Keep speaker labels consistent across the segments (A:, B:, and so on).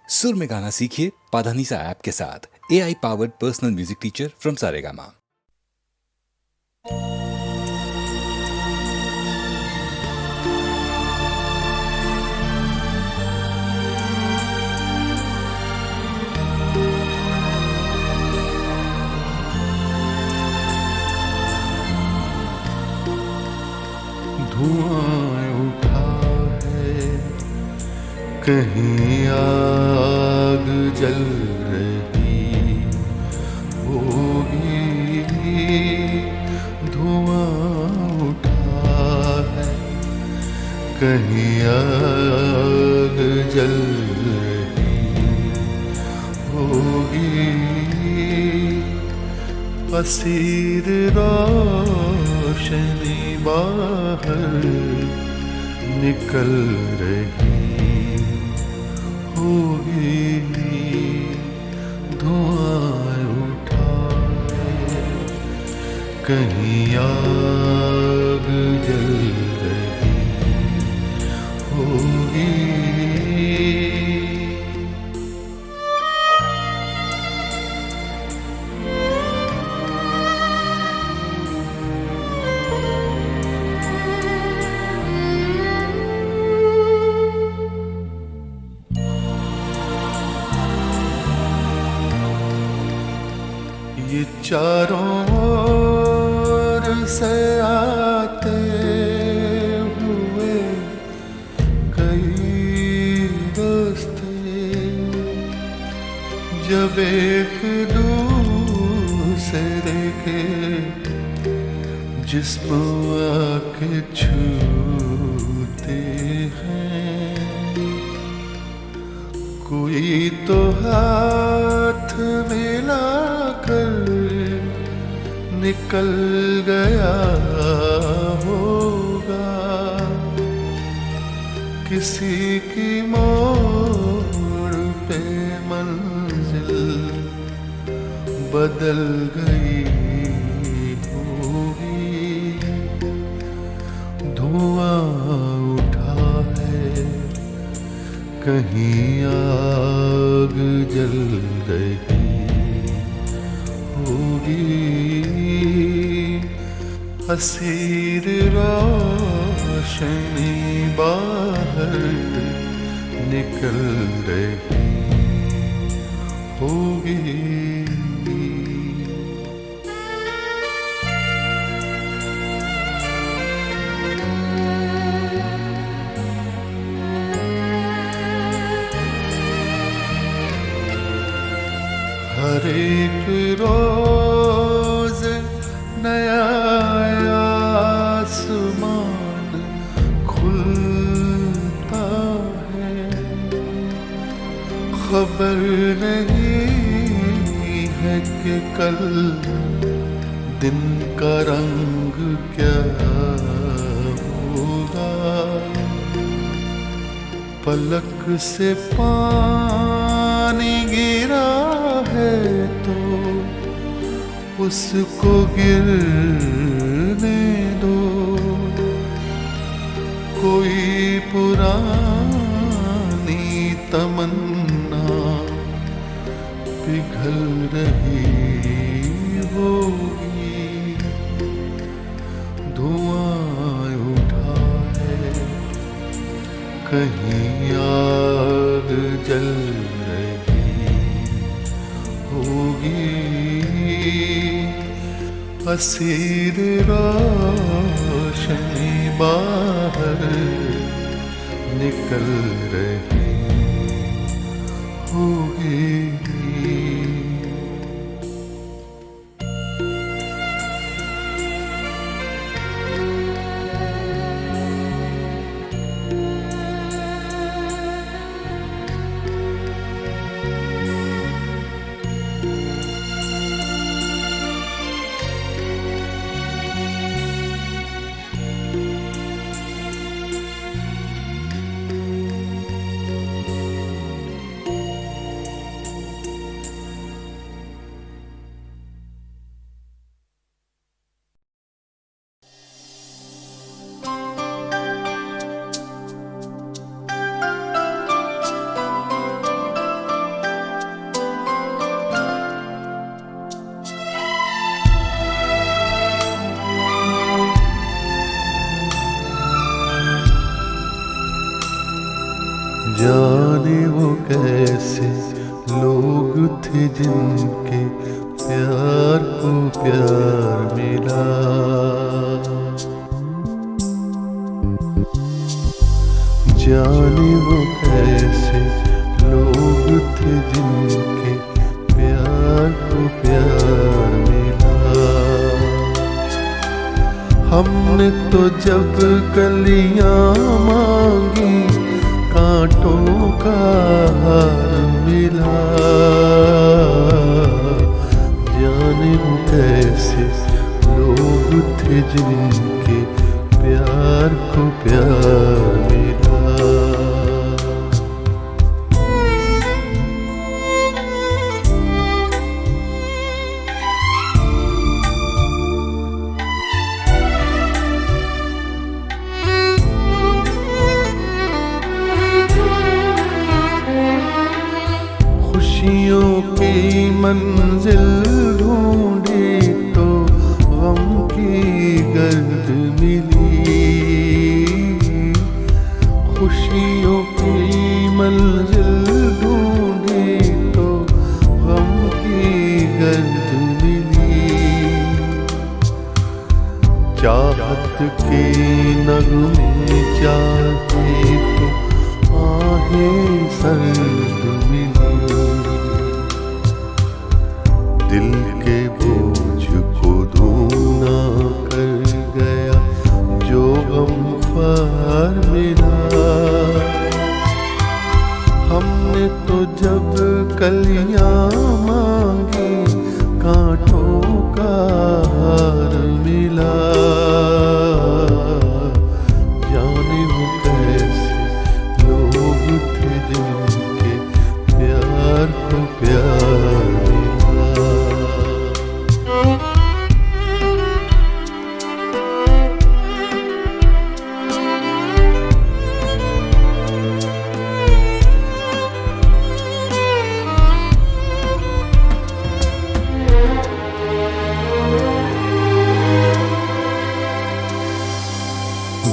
A: सुर में गाना सीखिए पाधानीसा ऐप के साथ। AI powered personal music teacher from Saregama.
B: धुआं उठा है, कहीं आग जल रही होगी। धुआं उठा है, कहीं आग जल रही होगी। असीर रोशनी बाहर निकल रही होगी। धुआं उठा है, कहीं आग जल रही होगी। ये चारों ओर से आते हुए कई रास्ते, जब एक दूसरे के जिस्म आके छूते हैं, कोई तो हाथ मिलाकर निकल गया होगा। किसी की मोड़ पे मंजिल बदल गई होगी। धुआं उठा है, कहीं आग जल रही होगी। हसीर रोशनी बाहर निकल रही होगी। हर एक रोज नया आसमान खुलता है, खबर नहीं है कि कल दिन का रंग क्या होगा। पलक से पानी गिरा है तो उसको गिरने दो। कोई पुरानी तमन्ना पिघल रही होगी। धुआं उठा है, कहीं आग जल रही होगी। असीर रोशनी बाहर निकल रही होगी। वो कैसे लोग थे जिनके प्यार को प्यार मिला। जाने वो कैसे लोग थे जिनके प्यार को प्यार मिला। हमने तो जब कलियां मांगी कांटों का हार मिला। जाने वो कैसे लोग थे जिनके प्यार को प्यार मिला। खुशियों की मंजिल ढूंढी तो गम की गर्द मिली। खुशियों की मंजिल ढूंढी तो गम की गर्द मिली। चाहत के नगमे जाते तो आहें सर्द मिली। दिल के बोझ को धूना कर गया जो गम पार मिला। हमने तो जब कलियां मांगी कांटों का हार मिला। जाने वो कैसे लोग थे जिनके प्यार को प्यार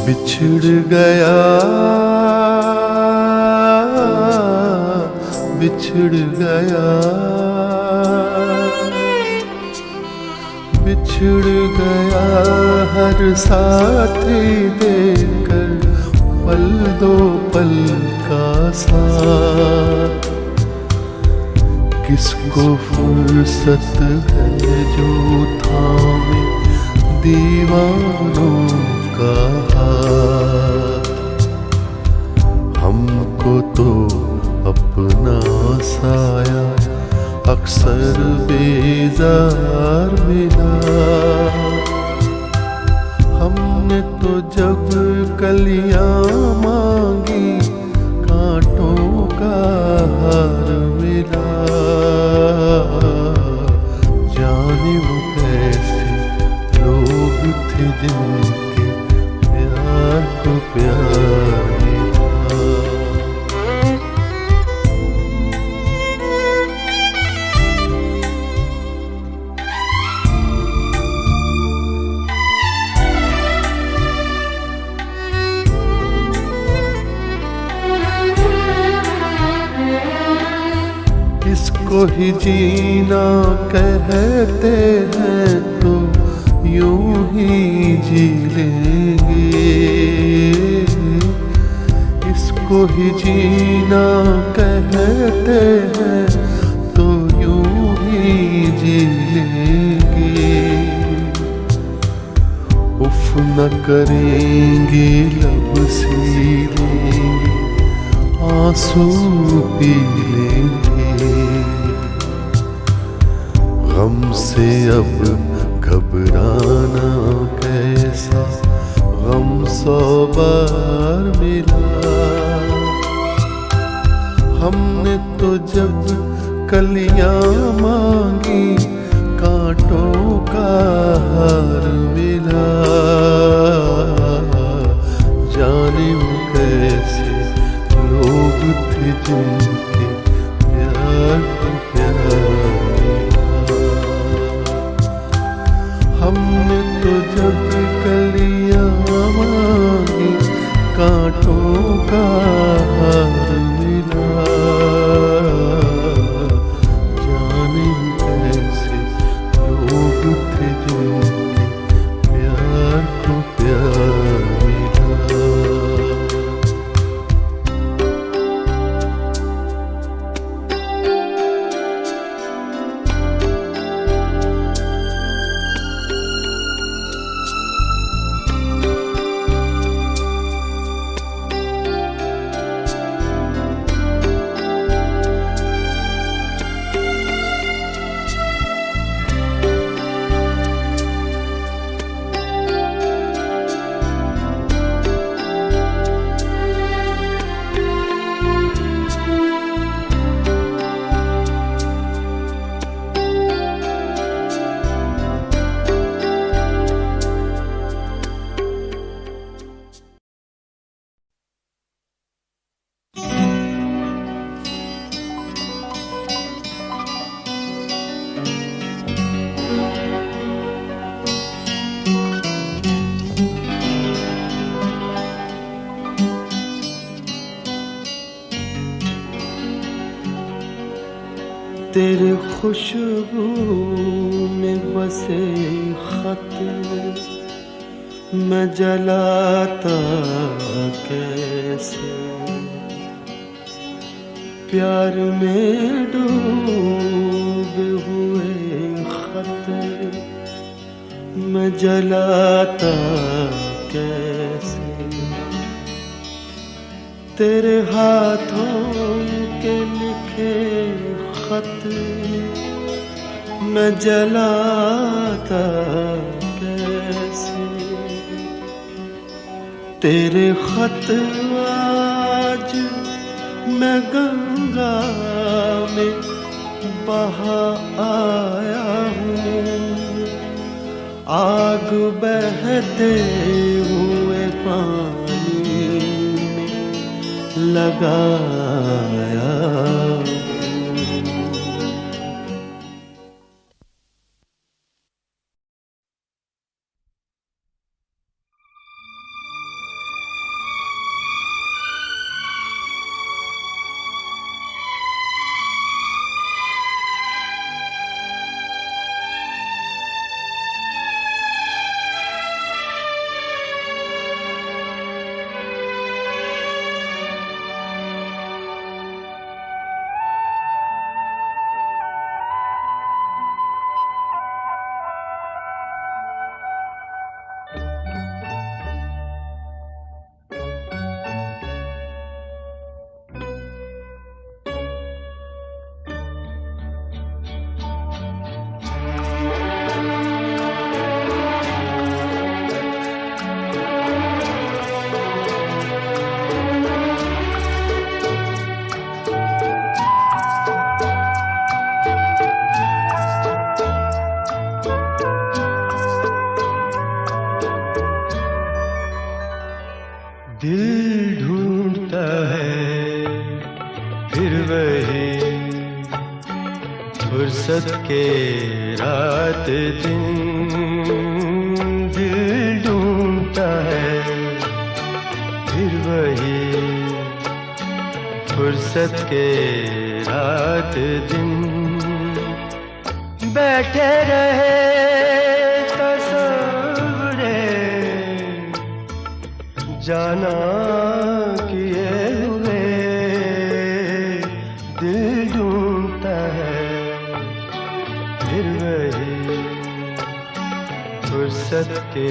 B: बिछड़ गया बिछड़ गया बिछड़ गया हर साथी देकर पल दो पल का साथ। किसको फुर्सत है जो थामे दीवानों का हाथ। हमको तो अपना साया अक्सर बेजार मिला। हमने तो जब कलियां मांगी कांटों का हार मिला। जाने वो कैसे लोग थे जिनके प्यार को प्यार मिला। इसको ही जीना कहते हैं तो यूं ही जी लेंगे। इसको ही जीना कहते हैं तो यूं ही जी लेंगे। उफ न करेंगे लब सी लेंगे आंसू पी लेंगे। गम से अब घबराना कैसा गम 100 बार मिला। हमने तो जब कलियां मांगी कांटों का हार मिला। जाने वो कैसे लोग थे जिनके प्यार को प्यार मिला। हमने तो जब कलियां मांगी कांटों का हार मिला। तेरे खुशबू में बसे खत मैं जलाता कैसे, प्यार में डूबे हुए खत मैं जलाता कैसे। तेरे हाथों के लिखे खत मैं जलाता कैसे। तेरे खत आज मैं गंगा में बहा आया हूँ, आग बहते हुए पानी में लगाया।
C: दिल ढूंढता है फिर वही फुर्सत के रात दिन। दिल ढूंढता है फिर वही फुर्सत के रात दिन। बैठे रहे जाना किए हुए दिल ढूंढता है फिर वही फुर्सत के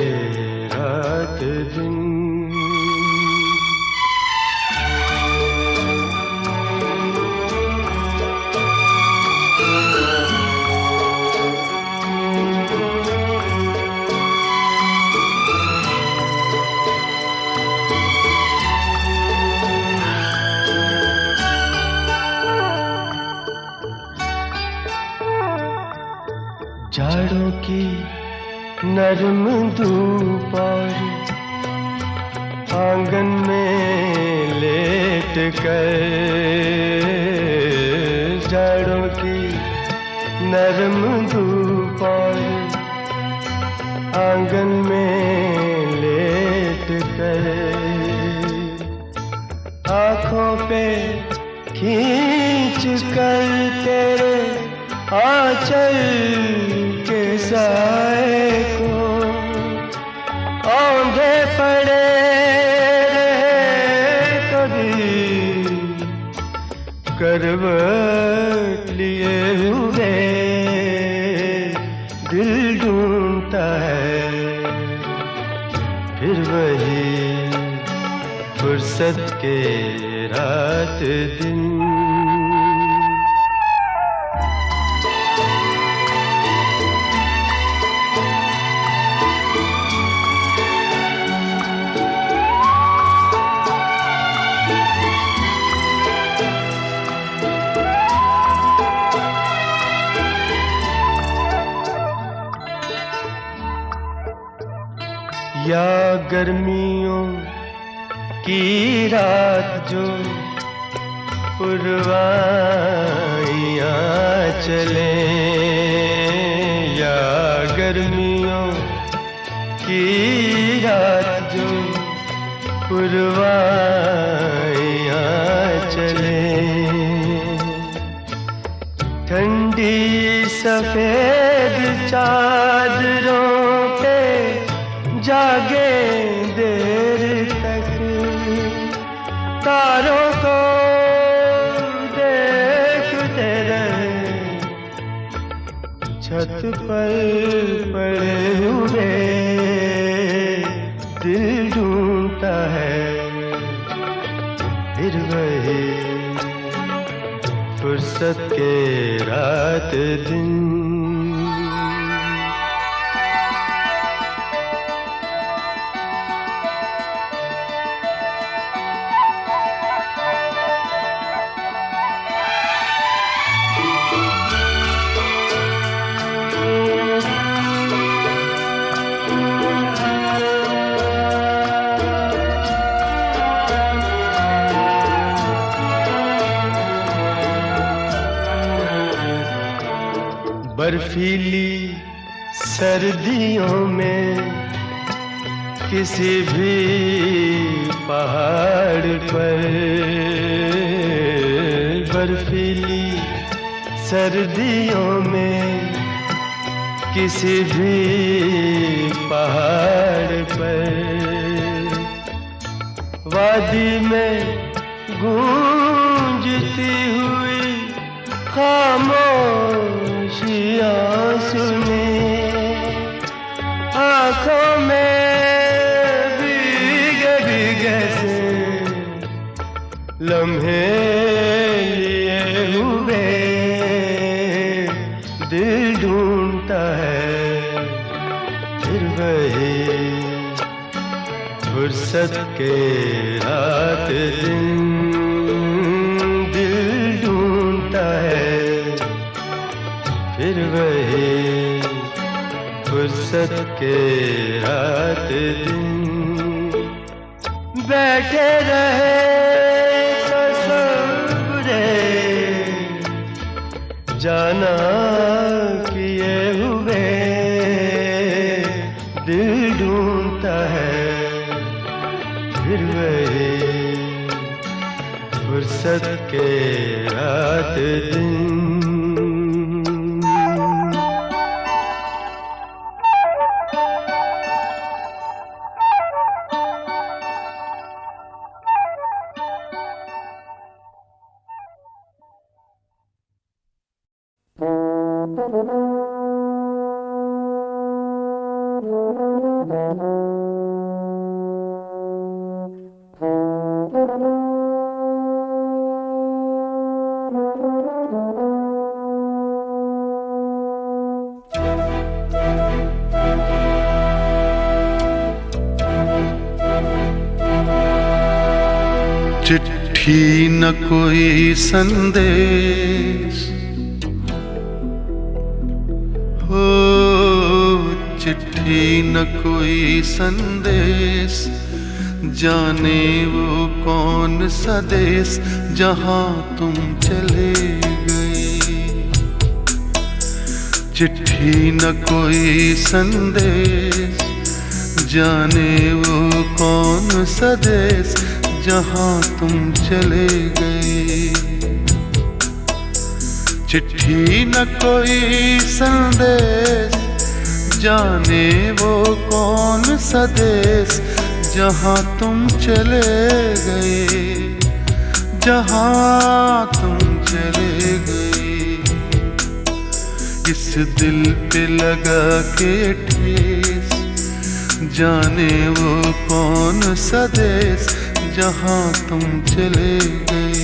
C: रात दिन। जाड़ों की नरम धूप और आंगन में लेट कर, जाड़ों की नरम धूप और आंगन में लेट कर आँखों पे खींच कर तेरे आंचल के साए को औंधे पड़े रहे कभी करवट लिए हुए दिल ढूंढता है फिर वही फुर्सत के रात दिन। या गर्मियों की रात जो पुरवाइयाँ चले, या गर्मियों की रात जो पुरवाइयाँ चले, ठंड सफेद चादरों पे जागे देर तक, तारों को देखते रहे, छत पर पड़े हुए दिल ढूंढता है फिर वही फुर्सत के रात दिन। बर्फीली सर्दियों में किसी भी पहाड़ पर, बर्फीली सर्दियों में किसी भी पहाड़ पर, वादी में गूंजती हुई खामोशियां सुने, आँखों में भीगे भीगे से लम्हे लिए हुए दिल ढूंढता है फिर वही फुर्सत के रात दिन। दिल ढूंढता है फिर वही फुर्सत के रात दिन। बैठे रहे तसव्वुरे जाना किए हुए दिल ढूंढता है फिर वही फुर्सत के रात दिन।
B: चिट्ठी न कोई संदेश हो, चिट्ठी न कोई संदेश, जाने वो कौन सा देश जहां तुम चले गए। चिट्ठी न कोई संदेश, जाने वो कौन सा देश जहां तुम चले गए। चिट्ठी न कोई संदेश, जाने वो कौन सा देश जहां तुम चले गए, जहां तुम चले गए। इस दिल पे लगा के ठेस, जाने वो कौन सा देश जहां तुम चले गए।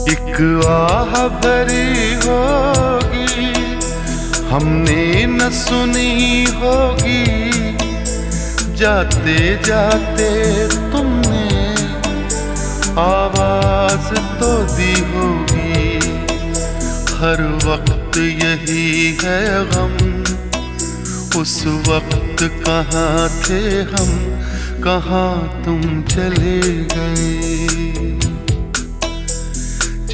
B: एक आह भरी होगी हमने न सुनी होगी, जाते जाते तुमने आवाज तो दी होगी। हर वक्त यही है गम, उस वक्त कहाँ थे हम, कहाँ तुम चले गए।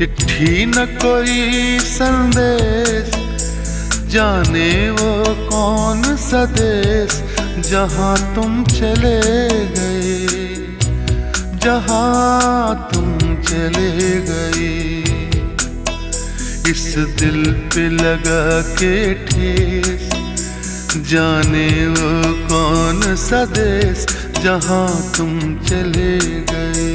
B: चिट्ठी न कोई संदेश, जाने वो कौन सा देश जहाँ तुम चले गए, जहाँ तुम चले गए। इस दिल पे लगा के ठेस, जाने वो कौन सा देश जहाँ तुम चले गए।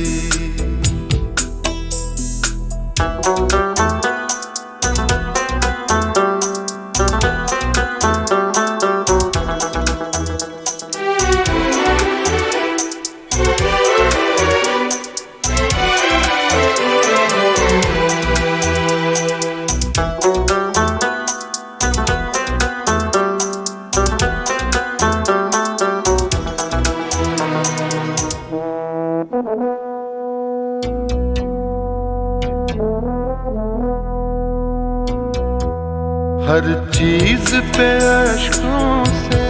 B: हर चीज पे अश्कों से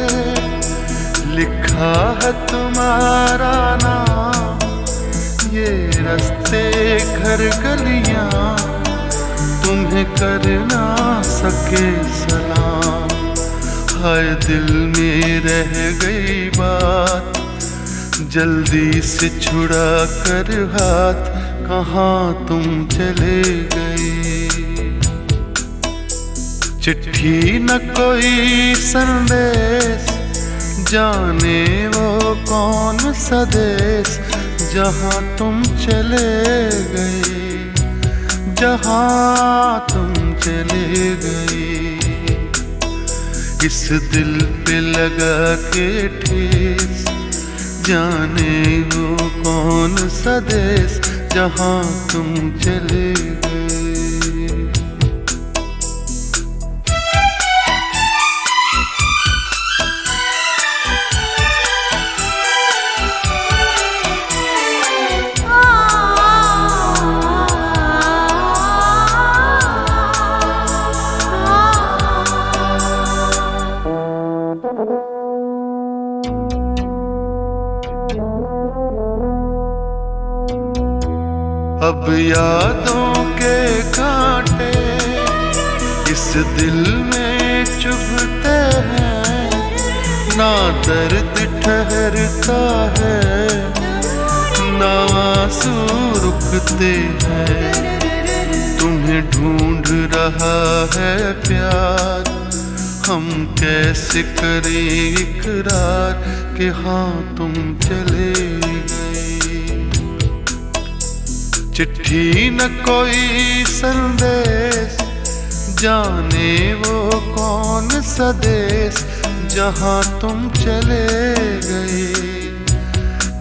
B: लिखा है तुम्हारा नाम, ये रास्ते घर गलियां तुम्हें कर ना सके सलाम। हाय दिल में रह गई बात, जल्दी से छुड़ा कर हाथ, कहाँ तुम चले गए। चिट्ठी न कोई संदेश, जाने वो कौन सा देश जहाँ तुम चले गए, जहाँ तुम चले गए। इस दिल पे लगा के ठेस, जाने वो कौन सा देश जहाँ तुम चले गए। अब यादों के कांटे इस दिल में चुभते हैं, ना दर्द ठहरता है, ना आंसू रुकते हैं। तुम्हें ढूंढ रहा है प्यार, हम कैसे करें इकरार कि हाँ तुम चले गए। चिट्ठी न कोई संदेश, जाने वो कौन सा देश जहाँ तुम चले गए,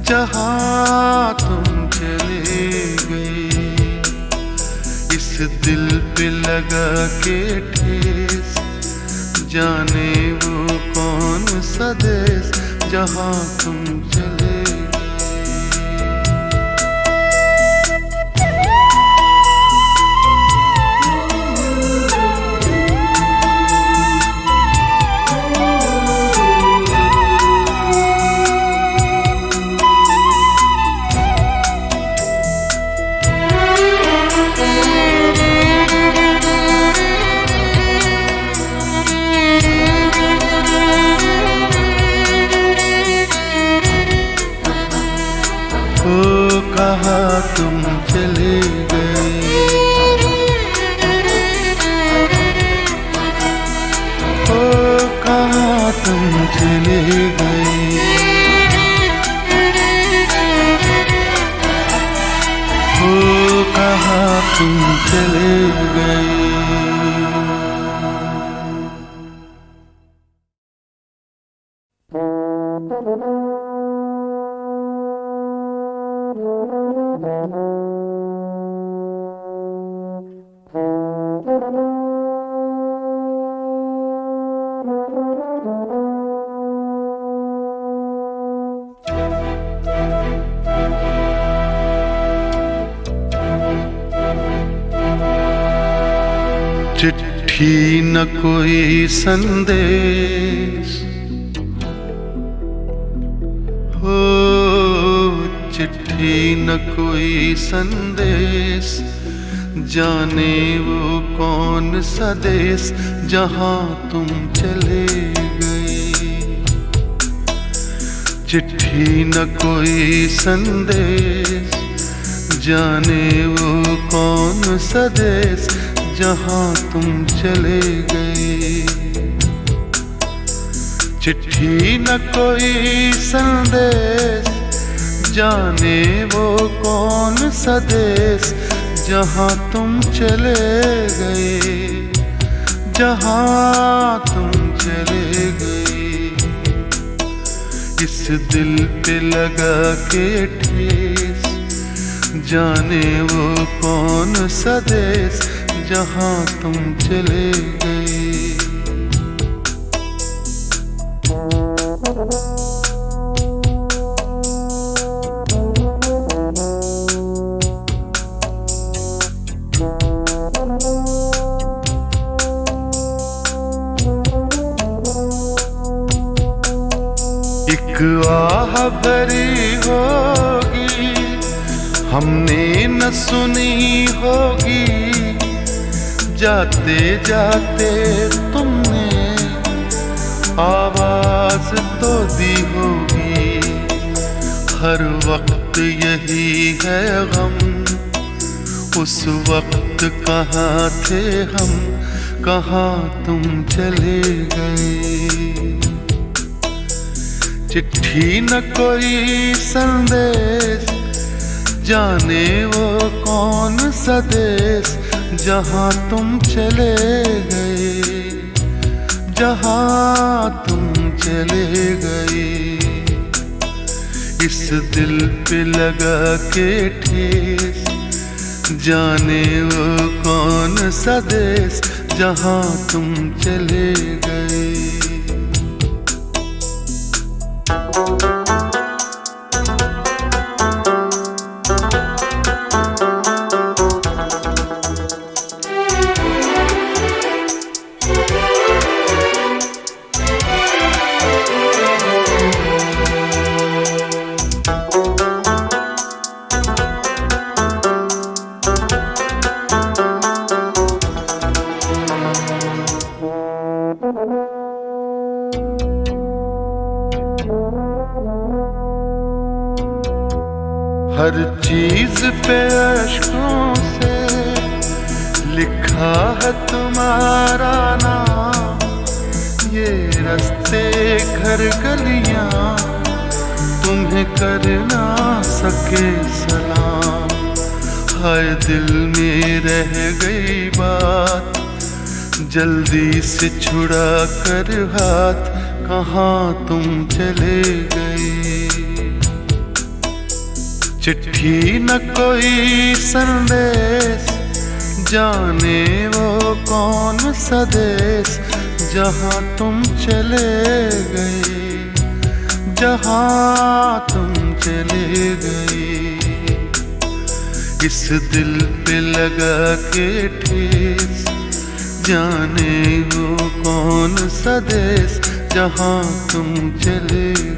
B: जहाँ तुम चले गए। इस दिल पे लगा के ठेस, जाने वो कौन सा देश जहाँ तुम चले गए। ओ कहाँ तुम चले गए, ओ कहाँ तुम चले गए। ओ कहाँ तुम चले गए। चिट्ठी न कोई संदेश, हो चिट्ठी न कोई संदेश, जाने वो कौन सा देश जहां तुम चले गए। चिट्ठी न कोई संदेश, जाने वो कौन सा देश जहां तुम चले गए। चिट्ठी न कोई संदेश, जाने वो कौन सा देश जहां तुम चले गए, जहां तुम चले गए। इस दिल पे लगा के ठेस, जाने वो कौन सा देश जहां तुम चले गए। एक आह भरी होगी, हमने न सुनी होगी, जाते जाते तुमने आवाज तो दी होगी। हर वक्त यही है गम, उस वक्त कहाँ थे हम, कहाँ तुम चले गए। चिट्ठी न कोई संदेश, जाने वो कौन सा देश जहां तुम चले गए, जहां तुम चले गए। इस दिल पे लगा के ठेस, जाने वो कौन सा देश जहां तुम चले गए। हर चीज पे अश्कों से लिखा है तुम्हारा नाम। ये रास्ते घर गलियां तुम्हें कर ना सके सलाम। हाय दिल में रह गई बात, जल्दी से छुड़ा कर हाथ, कहाँ तुम चले गए। चिट्ठी न कोई संदेश, जाने वो कौन सा देश जहां तुम चले गए, जहां तुम चले गए। इस दिल पे लगा के ठेस, जाने वो कौन सा देश जहां तुम चले गए।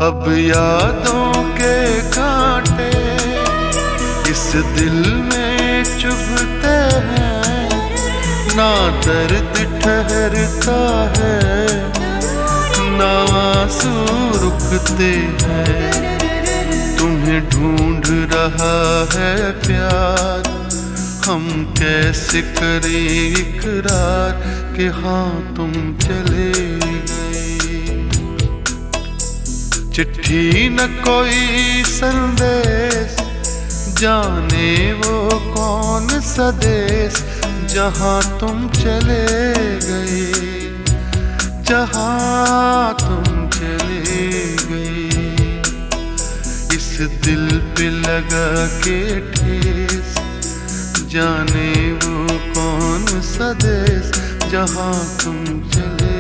B: अब यादों के कांटे इस दिल में चुभते हैं, ना दर्द ठहरता है, ना आंसू रुकते हैं। तुम्हें ढूंढ रहा है प्यार, हम कैसे करें इकरार कि हाँ तुम चले गए। चिट्ठी न कोई संदेश, जाने वो कौन सा देश जहां तुम चले गए, जहां तुम चले गए। इस दिल पे लगा के ठेस, जाने वो कौन सा देश जहाँ तुम चले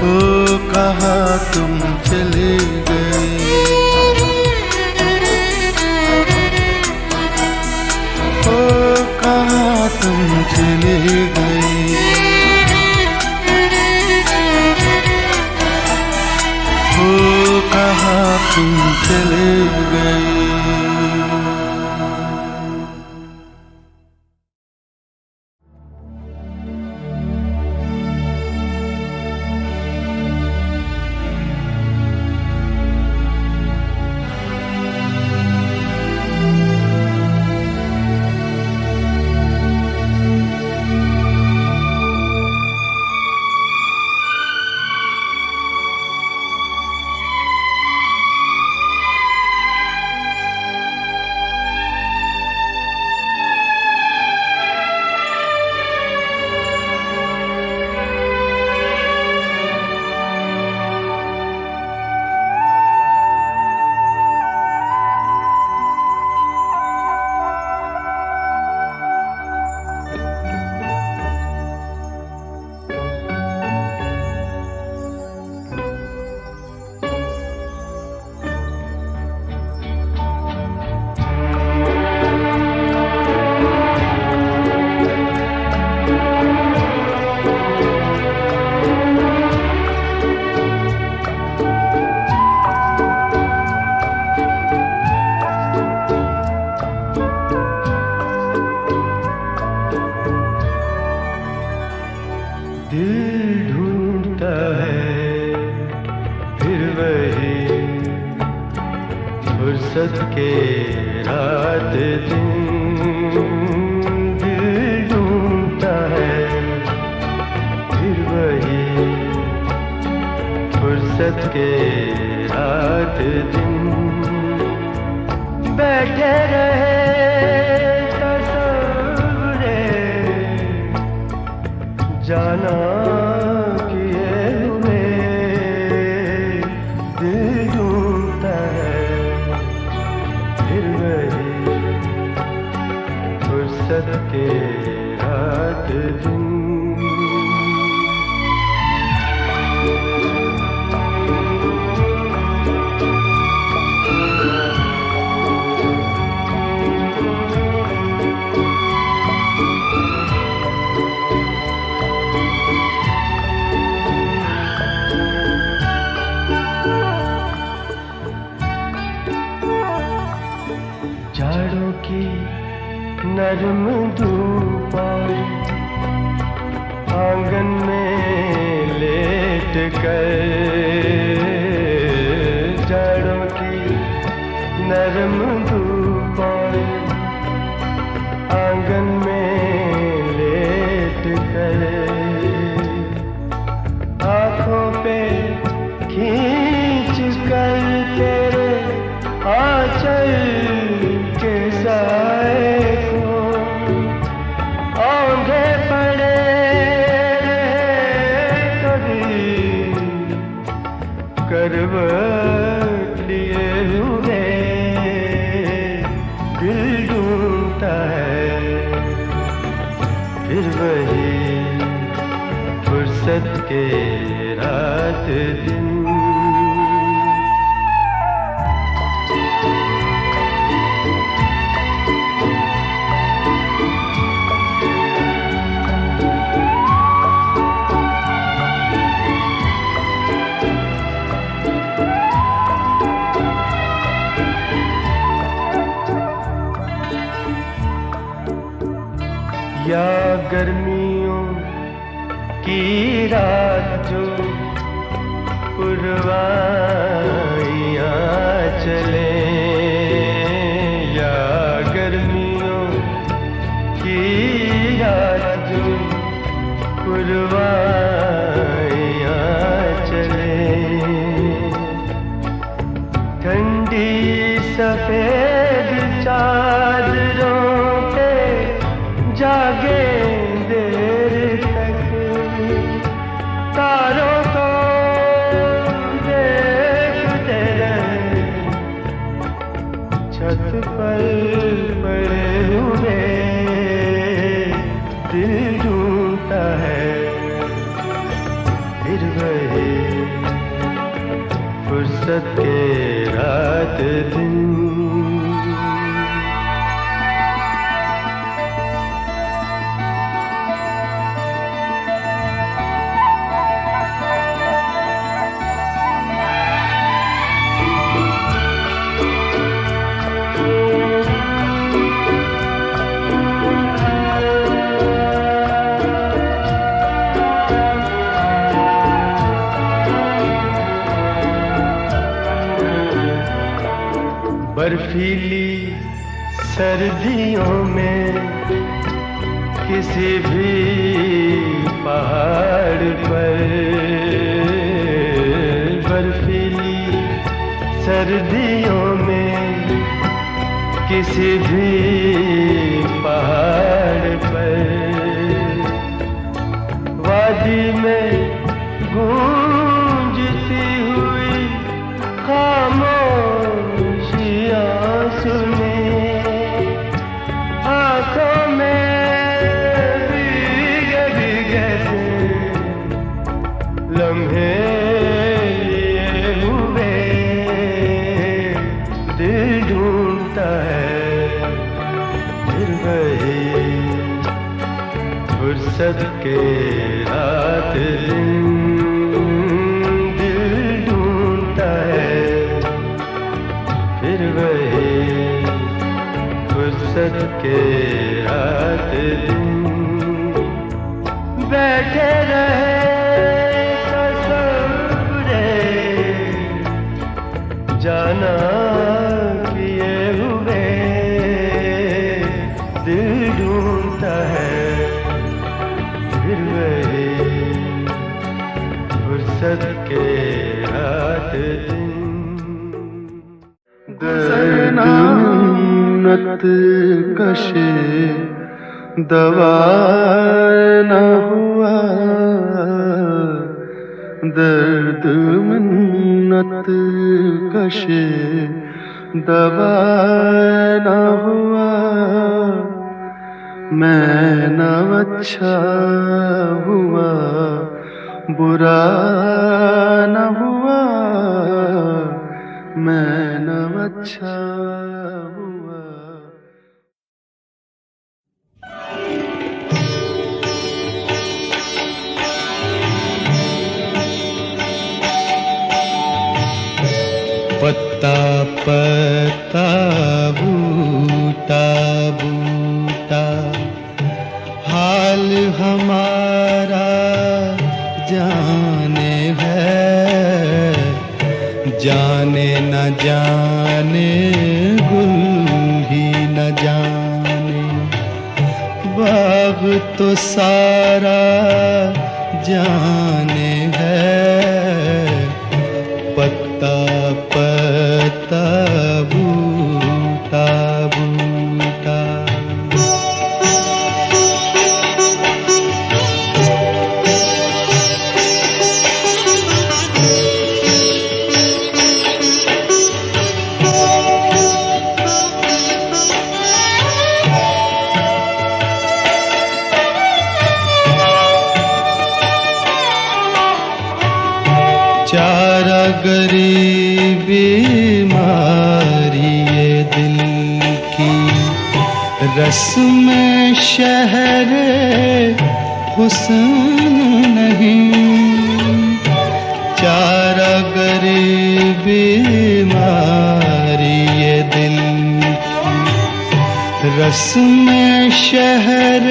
B: ओ कहाँ तुम चले गए, ओ कहाँ तुम चले गए, ओ कहाँ तुम चले गए।
C: दिल ढूंढता है फिर वही फुर्सत के रात दिन। दिल ढूंढता है फिर वही फुर्सत के रात दिन। बैठे रहे जाना किए हुए दिल ढूंढता है फिर वही फुर्सत के रात दिन। जाड़ों की नरम धूप आंगन में लेट कर, जाड़ों की नरम धूप आंगन में लेट कर, आँखों पे खींच कर तेरे आंचल के साए को औंधे पड़े कभी करवट लिए हुए दिल ढूंढता है फिर वही फुर्सत के रात दिन। या गर्मियों की रात जो पुरवाइयाँ चले, या गर्मियों की रात जो पुरवाइयाँ चले, ठंडी सफेद चादरों पे जागे देर तक, तारों को देखते रहे, छत पर पड़े हुए दिल ढूंढता है फिर वही फुर्सत के रात दिन। बर्फीली सर्दियों में किसी भी पहाड़ पर, बर्फीली सर्दियों में किसी भी पहाड़ पर, वादी में गूंजती हुई खामोशियाँ सुने, आँखों में भीगे भीगे से लम्हे लिए हुए दिल ढूंढता है फिर वही फुर्सत के रात दिन। दिल ढूंढता है फिर वही फुर्सत के रात दिन। बैठे रहे तसव्वुरे जाना किए हुए दिल ढूंढता है फिर वही फुर्सत के रात दिन।
B: दर्द कशे दवा न हुआ, दर्द मिन्नत कशे दवा न हुआ, मैं न अच्छा हुआ बुरा न हुआ, मैं न अच्छा हुआ।
D: पत्ता पत्ता बूटा बूटा हाल हमारा जाने है, जाने न जाने गुल ही न जाने, बाग तो सारा जाने है, पत्ता पत्ता बूटा बूटा। चारा गरीबी बीमारी ये दिल की, रस्म शहर हुस्न नहीं, चारा गरीबी बीमारी ये दिल की, रस्म शहर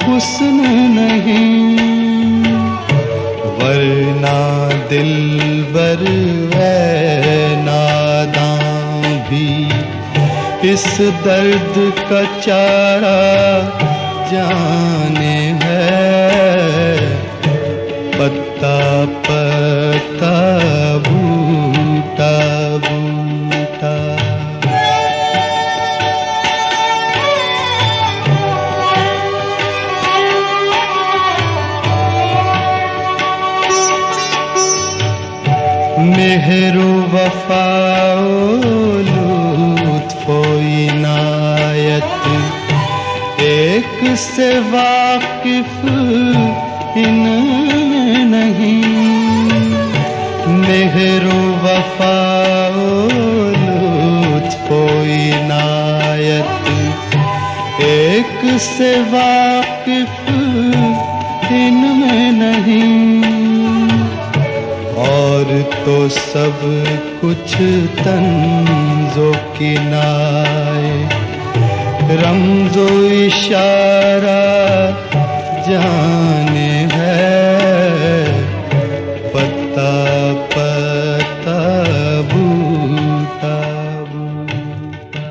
D: हुस्न नहीं, वरना दिलबर नादां भी इस दर्द का चारा जाने है। पत्ता पत्ता बूटा बूटा। मेहरो वफाओ लुत्फो इनायत एक से वाकिफ इनमें नहीं। मेहरो वफाओ लुत्फो इनायत एक से वाकिफ इनमें नहीं। और तो सब कुछ तंज़ो किनाए रमज़ो इशारा जाने है। पत्ता पत्ता बूटा बूटा।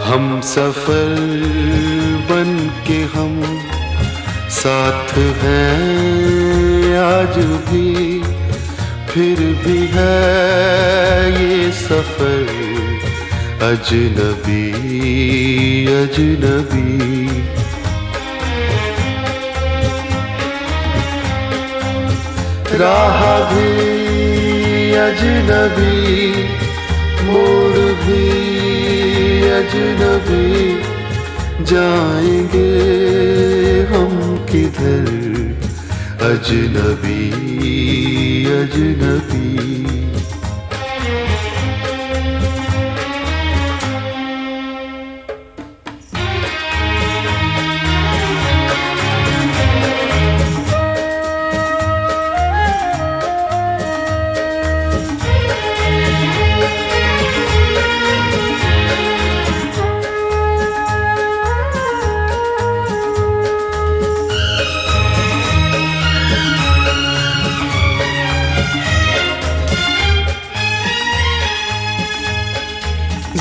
B: हम सफर बन के हम साथ हैं आज भी, फिर भी है ये सफर अजनबी अजनबी। राह भी अजनबी, मोड़ भी अजनबी, जाएंगे हम किधर अजनबी अजनबी।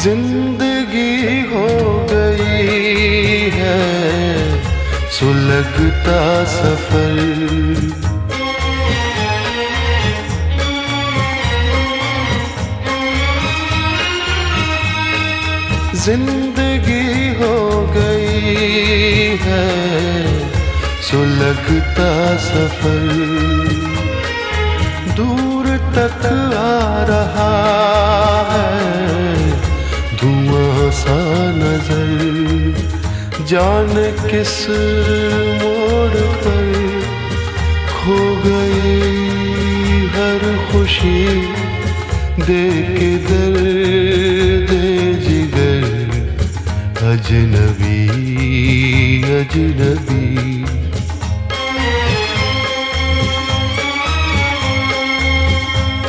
B: जिंदगी हो गई है सुलगता सफर, जिंदगी हो गई है सुलगता सफर। दूर तक आ रहा है धुआं सा नजर, जाने किस मोड़ पर खो गई हर खुशी, दे के दर्द जिगर अजनबी अजनबी।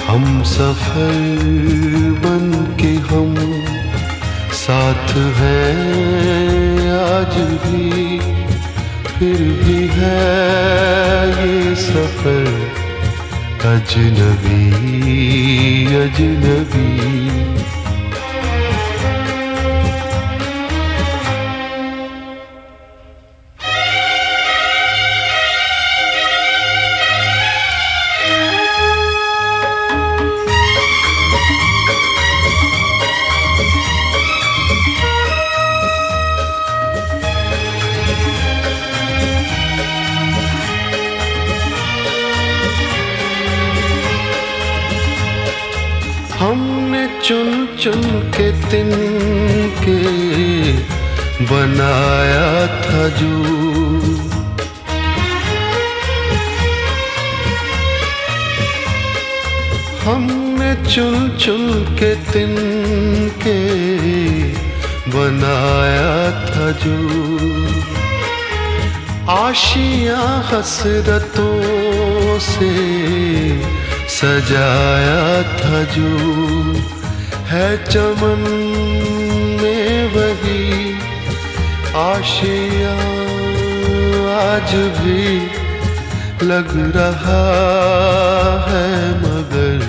B: हम सफर बन के हम साथ हैं आज भी, फिर भी है ये सफर अजनबी अजनबी। चुन के तिनके बनाया था जो, हमने चुन चुन के तिनके बनाया था जो, आशियां हसरतों से सजाया था जो, है चमन में वही आशियां आज भी लग रहा है, मगर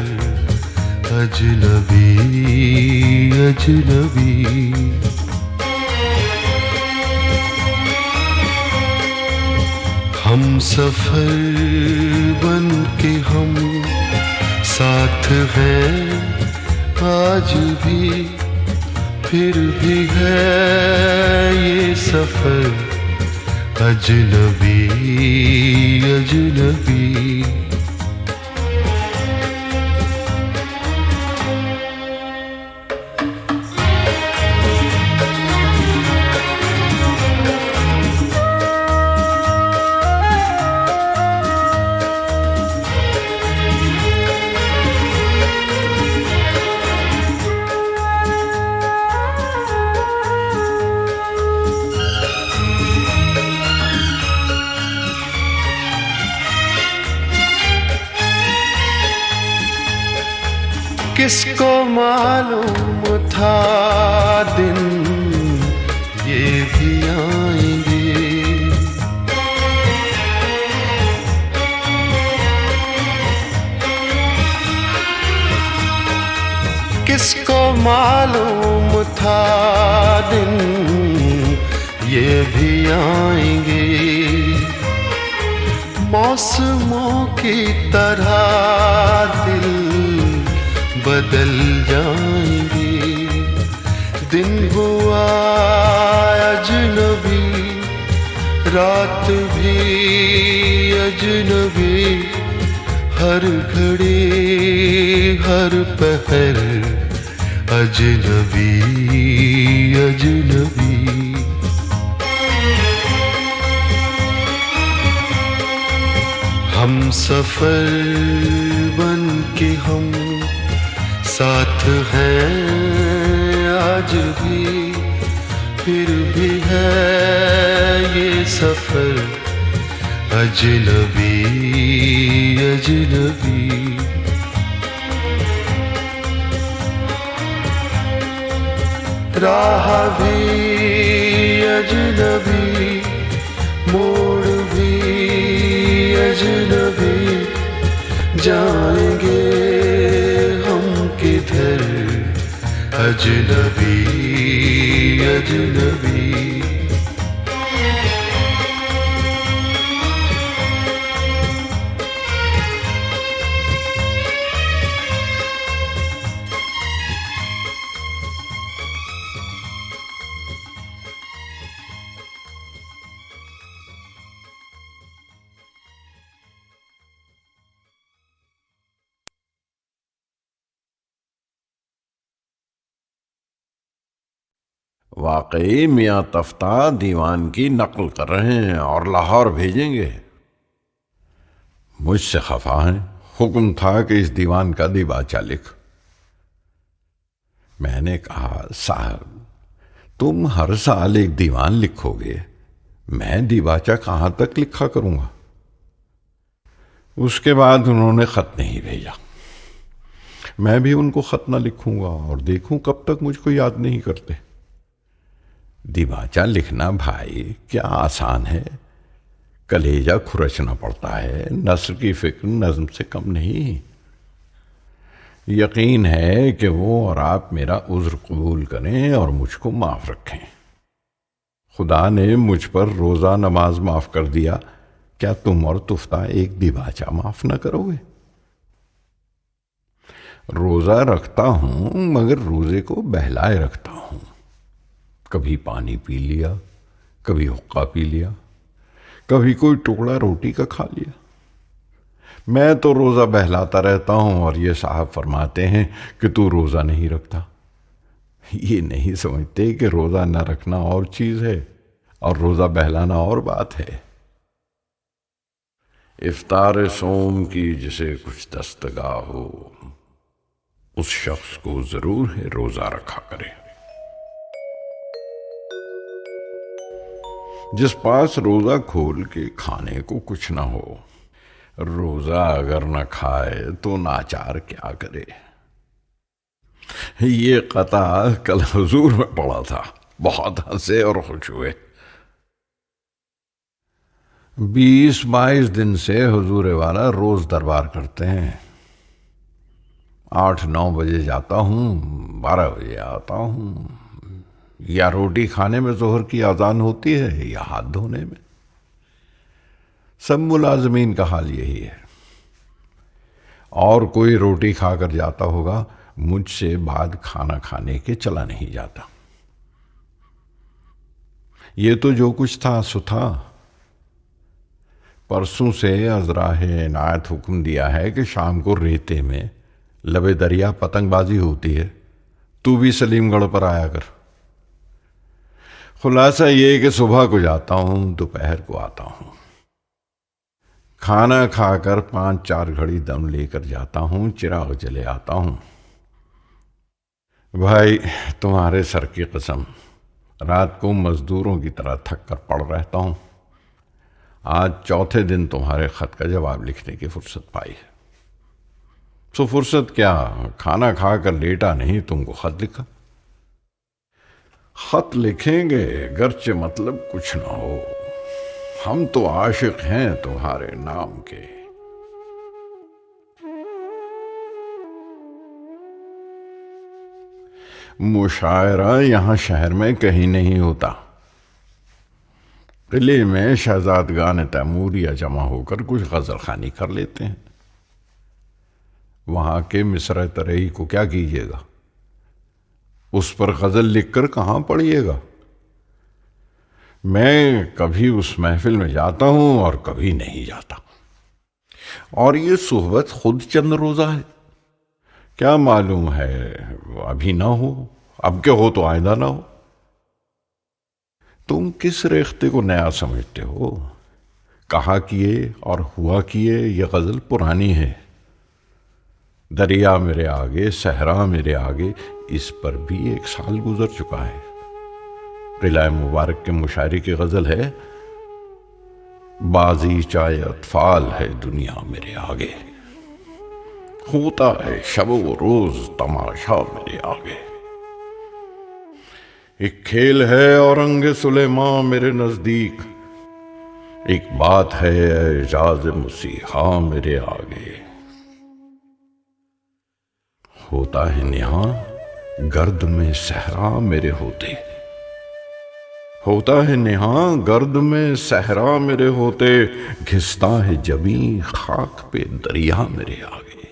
B: अजनबी अजनबी। हम सफर बन के हम साथ हैं आज भी, फिर भी है ये सफर अजनबी अजनबी। किसको मालूम था दिन ये भी आएंगे, किसको मालूम था दिन ये भी आएंगे, मौसमों की तरह दिल बदल जाएंगे। दिन हुआ अजनबी, रात भी अजनबी, हर घड़ी हर पहर अजनबी अजनबी। हम सफर बन के हम साथ हैं आज भी, फिर भी है ये सफर अजनबी अजनबी। राह भी अजनबी, मोड़ भी अजनबी, जाएंगे किधर अजनबी अजनबी।
E: वाकई मियाँ तफ्ता दीवान की नकल कर रहे हैं और लाहौर भेजेंगे। मुझसे खफा हैं। हुक्म था कि इस दीवान का दिबाचा लिख। मैंने कहा, साहब तुम हर साल एक दीवान लिखोगे, मैं दिबाचा कहां तक लिखा करूंगा। उसके बाद उन्होंने खत नहीं भेजा। मैं भी उनको खत ना लिखूंगा और देखूं कब तक मुझको याद नहीं करते। दिबाचा लिखना भाई क्या आसान है, कलेजा खुरचना पड़ता है। नस्र की फिक्र नज्म से कम नहीं। यकीन है कि वो और आप मेरा उज्र कबूल करें और मुझको माफ रखें। खुदा ने मुझ पर रोजा नमाज माफ कर दिया, क्या तुम और तुफ्ता एक दिबाचा माफ न करोगे? रोजा रखता हूं मगर रोजे को बहलाए रखता हूं। कभी पानी पी लिया, कभी हुक्का पी लिया, कभी कोई टुकड़ा रोटी का खा लिया। मैं तो रोजा बहलाता रहता हूं और ये साहब फरमाते हैं कि तू रोजा नहीं रखता। ये नहीं समझते कि रोजा न रखना और चीज है और रोजा बहलाना और बात है। इफ्तार सोम की जिसे कुछ दस्तगाह हो, उस शख्स को जरूर है रोजा रखा करे। जिस पास रोजा खोल के खाने को कुछ ना हो, रोजा अगर न खाए तो नाचार क्या करे। ये कता कल हुजूर में पड़ा था, बहुत हंसे और खुश हुए। 20-22 दिन से हुजूर वाला रोज दरबार करते हैं। 8-9 बजे जाता हूँ, 12 बजे आता हूँ। या रोटी खाने में जोहर की अजान होती है या हाथ धोने में। सब मुलाजमीन का हाल यही है। और कोई रोटी खाकर जाता होगा, मुझसे बाद खाना खाने के चला नहीं जाता। ये तो जो कुछ था सो था। परसों से अजराह इनायत हुक्म दिया है कि शाम को रेते में लबे दरिया पतंगबाजी होती है, तू भी सलीमगढ़ पर आया कर। खुलासा ये कि सुबह को जाता हूं, दोपहर को आता हूं। खाना खाकर 5-4 घड़ी दम लेकर जाता हूं, चिराग जले आता हूं। भाई तुम्हारे सर की कसम, रात को मजदूरों की तरह थक कर पड़ रहता हूं। आज चौथे दिन तुम्हारे खत का जवाब लिखने की फुर्सत पाई है। सो फुर्सत क्या, खाना खाकर लेटा नहीं, तुमको खत लिखा। खत लिखेंगे गर्चे मतलब कुछ ना हो, हम तो आशिक हैं तुम्हारे नाम के। मुशायरा यहां शहर में कहीं नहीं होता। किले में शहजादगान तैमूरिया जमा होकर कुछ गजल खानी कर लेते हैं। वहां के मिसरा तरई को क्या कीजिएगा, उस पर गजल लिखकर कहां पढ़िएगा। मैं कभी उस महफिल में जाता हूं और कभी नहीं जाता। और ये सोहबत खुद चंद रोजा है, क्या मालूम है अभी ना हो, अब के हो तो आइंदा ना हो। तुम किस रेख्ते को नया समझते हो। कहा किए और हुआ किए ये गजल पुरानी है। दरिया मेरे आगे, सहरा मेरे आगे, इस पर भी 1 साल गुजर चुका है। किला मुबारक के मुशायरे की गजल है, बाजी चाहे अतफाल है दुनिया मेरे आगे, होता है शबो रोज तमाशा मेरे आगे। एक खेल है औरंगे सुलेमान मेरे नजदीक, एक बात है एजाज मुसीहा मेरे आगे। होता है निहां गर्द में सहरा मेरे होते, होता है निहां गर्द में सहरा मेरे होते, घिसता है जमी खाक पे दरिया मेरे आगे।